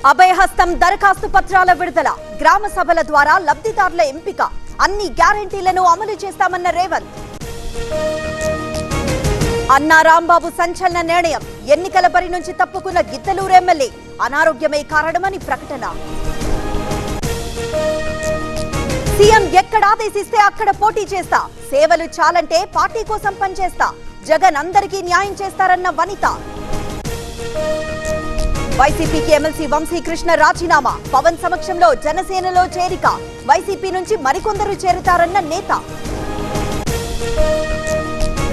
అభయహస్తం దరఖాస్తు పత్రాల విడుదల గ్రామ సభల ద్వారా లబ్ధిదారుల ఎంపిక అన్ని గ్యారెంటీలను అమలు చేస్తామన్న రేవంత్. అన్నా రాంబాబు సంచలన నిర్ణయం ఎన్నికల బరి నుంచి తప్పుకున్న గిద్దలూరు ఎమ్మెల్యే అనారోగ్యమే కారణమని ప్రకటన. సీఎం ఎక్కడ ఆదేశిస్తే అక్కడ పోటీ చేస్తా, సేవలు చాలంటే పార్టీ కోసం పనిచేస్తా, జగన్ అందరికీ న్యాయం చేస్తారన్న వనిత. వైసీపీకి ఎమ్మెల్సీ వంశీకృష్ణ రాజీనామా, పవన్ సమక్షంలో జనసేనలో చేరిక, వైసీపీ నుంచి మరికొందరు చేరుతారన్న నేత.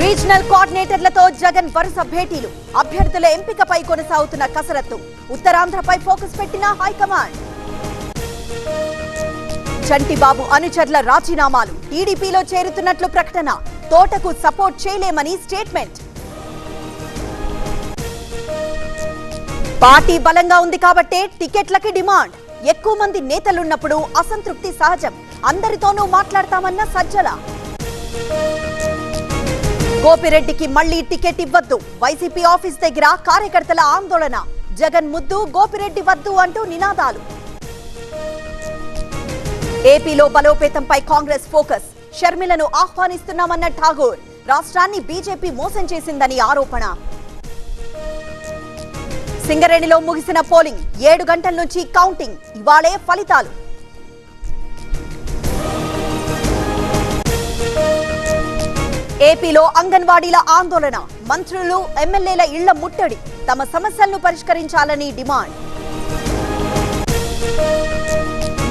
రీజనల్ కోఆర్డినేటర్లతో జగన్ వరుస భేటీలు, అభ్యర్థుల ఎంపికపై కొనసాగుతున్న కసరత్తు, ఉత్తరాంధ్రపై ఫోకస్ పెట్టిన హైకమాండ్. చంటిబాబు అనుచరుల రాజీనామాలు, టీడీపీలో చేరుతున్నట్లు ప్రకటన, తోటకు సపోర్ట్ చేయలేమని స్టేట్మెంట్. పార్టీ బలంగా ఉంది కాబట్టే టికెట్లకి డిమాండ్, ఎక్కువ మంది నేతలున్నప్పుడు అసంతృప్తి సహజం, అందరితోనూ మాట్లాడతామన్న సజ్జల. గోపిరెడ్డికి మళ్లీ టికెట్ ఇవ్వద్దు, వైసీపీ ఆఫీస్ దగ్గర కార్యకర్తల ఆందోళన, జగన్ ముద్దు గోపిరెడ్డి వద్దు అంటూ నినాదాలు. ఏపీలో బలోపేతంపై కాంగ్రెస్ ఫోకస్, షర్మిలను ఆహ్వానిస్తున్నామన్న ఠాగూర్, రాష్ట్రాన్ని బీజేపీ మోసం చేసిందని ఆరోపణ. సింగరేణిలో ముగిసిన పోలింగ్, 7 గంటల నుంచి కౌంటింగ్, ఇవాళే ఫలితాలు. ఏపీలో అంగన్వాడీల ఆందోళన, మంత్రులు ఎమ్మెల్యేల ఇళ్ల ముట్టడి, తమ సమస్యలను పరిష్కరించాలని డిమాండ్.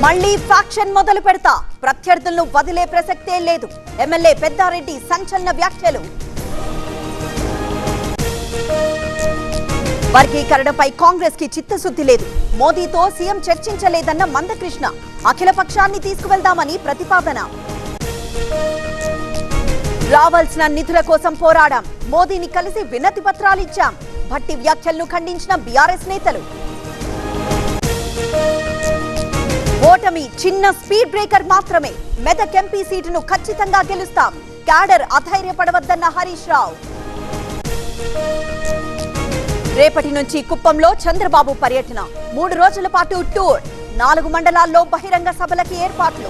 మళ్లీ ఫ్యాక్షన్ మొదలు పెడతా, ప్రత్యర్థులను వదిలే ప్రసక్తే లేదు, ఎమ్మెల్యే పెద్దారెడ్డి సంచలన వ్యాఖ్యలు. వర్గీకరణపై కాంగ్రెస్ కి చిత్తశుద్ధి లేదు, మోదీతో సీఎం చర్చించలేదన్న మందకృష్ణ, అఖిలపక్షాన్ని తీసుకువెళ్దామని ప్రతిపాదన. రావాల్సిన నిధుల కోసం పోరాడాం, మోదీని కలిసి వినతి పత్రాలిచ్చాం, భట్టి వ్యాఖ్యలను ఖండించిన బీఆర్ఎస్ నేతలు. ఓటమి చిన్న స్పీడ్ బ్రేకర్ మాత్రమే, మెదక్ ఎంపీ సీటును ఖచ్చితంగా గెలుస్తాం, క్యాడర్ అధైర్యపడవద్దన్న హరీష్ రావు. రేపటి నుంచి కుప్పంలో చంద్రబాబు పర్యటన, 3 రోజుల పాటు టూర్, 4 మండలాల్లో బహిరంగ సభలకి ఏర్పాట్లు.